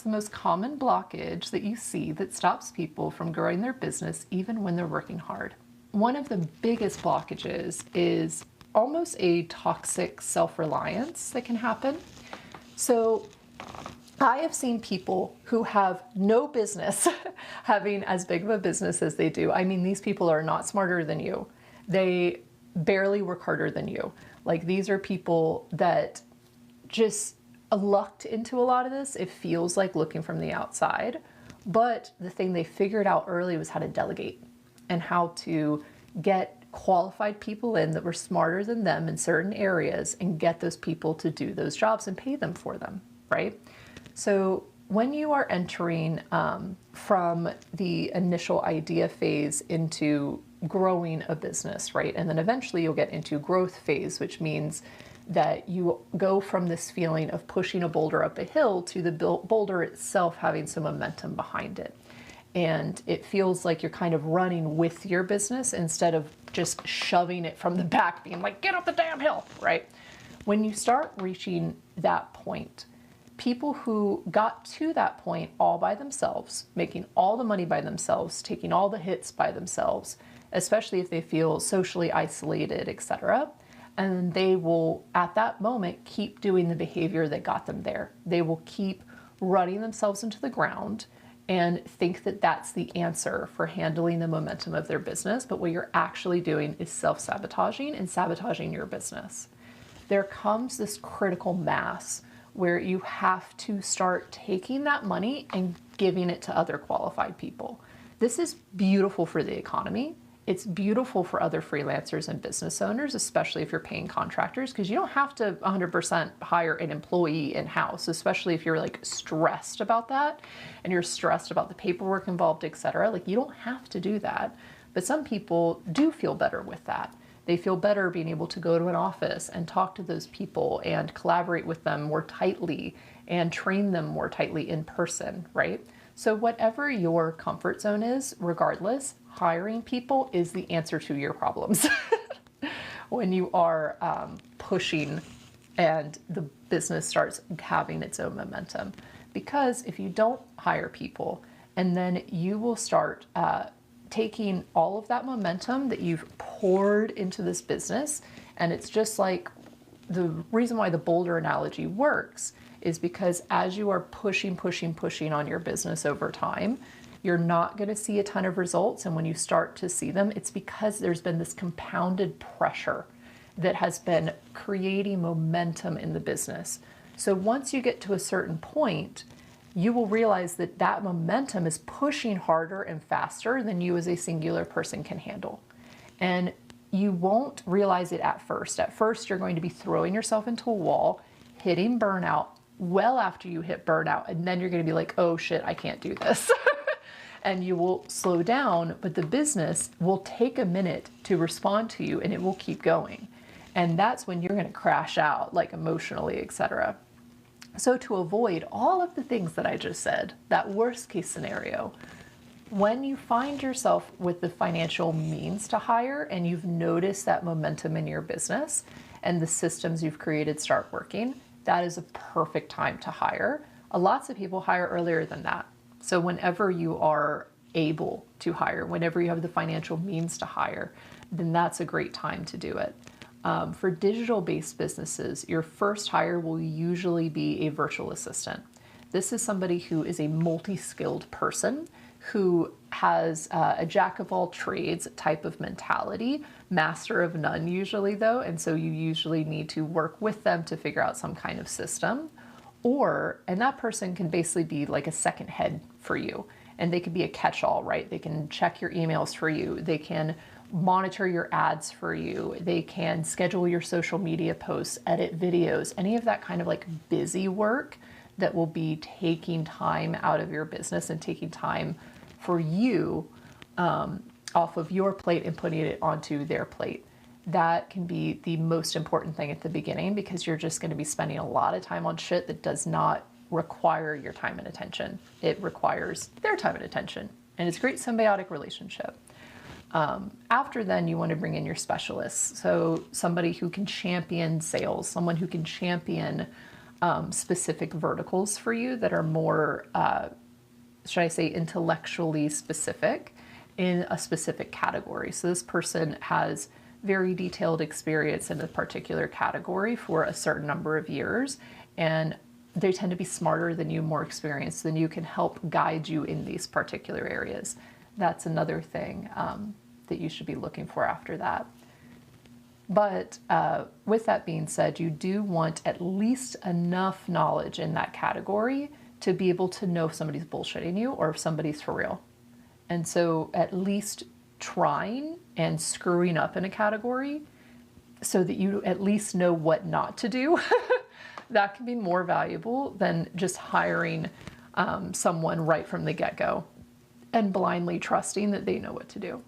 The most common blockage that you see that stops people from growing their business even when they're working hard. One of the biggest blockages is almost a toxic self-reliance that can happen. So I have seen people who have no business having as big of a business as they do. I mean, these people are not smarter than you. They barely work harder than you. Like, these are people that just lucked into a lot of this. It feels like looking from the outside, but the thing they figured out early was how to delegate and how to get qualified people in that were smarter than them in certain areas and get those people to do those jobs and pay them for them, right? So when you are entering from the initial idea phase into growing a business, right? And then eventually you'll get into growth phase, which means that you go from this feeling of pushing a boulder up a hill to the boulder itself having some momentum behind it. And it feels like you're kind of running with your business instead of just shoving it from the back, being like, get up the damn hill, right? When you start reaching that point, people who got to that point all by themselves, making all the money by themselves, taking all the hits by themselves, especially if they feel socially isolated, etc., and they will, at that moment, keep doing the behavior that got them there. They will keep running themselves into the ground and think that that's the answer for handling the momentum of their business. But what you're actually doing is self-sabotaging and sabotaging your business. There comes this critical mass where you have to start taking that money and giving it to other qualified people. This is beautiful for the economy. It's beautiful for other freelancers and business owners, especially if you're paying contractors, because you don't have to 100% hire an employee in-house, especially if you're like stressed about that and you're stressed about the paperwork involved, etc. Like, you don't have to do that. But some people do feel better with that. They feel better being able to go to an office and talk to those people and collaborate with them more tightly and train them more tightly in person, right? So whatever your comfort zone is, regardless, hiring people is the answer to your problems when you are pushing and the business starts having its own momentum. Because if you don't hire people, and then you will start taking all of that momentum that you've poured into this business, and it's just like the reason why the boulder analogy works is because as you are pushing on your business over time, you're not going to see a ton of results. And when you start to see them, it's because there's been this compounded pressure that has been creating momentum in the business. So once you get to a certain point, you will realize that that momentum is pushing harder and faster than you as a singular person can handle. And you won't realize it at first. At first, you're going to be throwing yourself into a wall, hitting burnout well after you hit burnout. And then you're going to be like, oh shit, I can't do this. And you will slow down, but the business will take a minute to respond to you and it will keep going. And that's when you're going to crash out, like emotionally, etc. So to avoid all of the things that I just said, that worst case scenario, when you find yourself with the financial means to hire and you've noticed that momentum in your business and the systems you've created start working, that is a perfect time to hire. Lots of people hire earlier than that. So whenever you are able to hire, whenever you have the financial means to hire, then that's a great time to do it. For digital-based businesses, your first hire will usually be a virtual assistant. This is somebody who is a multi-skilled person who has a jack of all trades type of mentality, master of none usually though, and so you usually need to work with them to figure out some kind of system. And that person can basically be like a second head for you, and they could be a catch-all, right? They can check your emails for you. They can monitor your ads for you. They can schedule your social media posts, edit videos, any of that kind of like busy work that will be taking time out of your business and taking time for you off of your plate and putting it onto their plate. That can be the most important thing at the beginning, because you're just going to be spending a lot of time on shit that does not require your time and attention. It requires their time and attention, and it's a great symbiotic relationship. After then, you want to bring in your specialists. So somebody who can champion sales, someone who can champion specific verticals for you that are more, should I say, intellectually specific in a specific category. So this person has very detailed experience in a particular category for a certain number of years, and they tend to be smarter than you, more experienced than you, can help guide you in these particular areas. That's another thing that you should be looking for after that. But with that being said, you do want at least enough knowledge in that category to be able to know if somebody's bullshitting you or if somebody's for real. And so at least trying and screwing up in a category so that you at least know what not to do, that can be more valuable than just hiring someone right from the get-go and blindly trusting that they know what to do.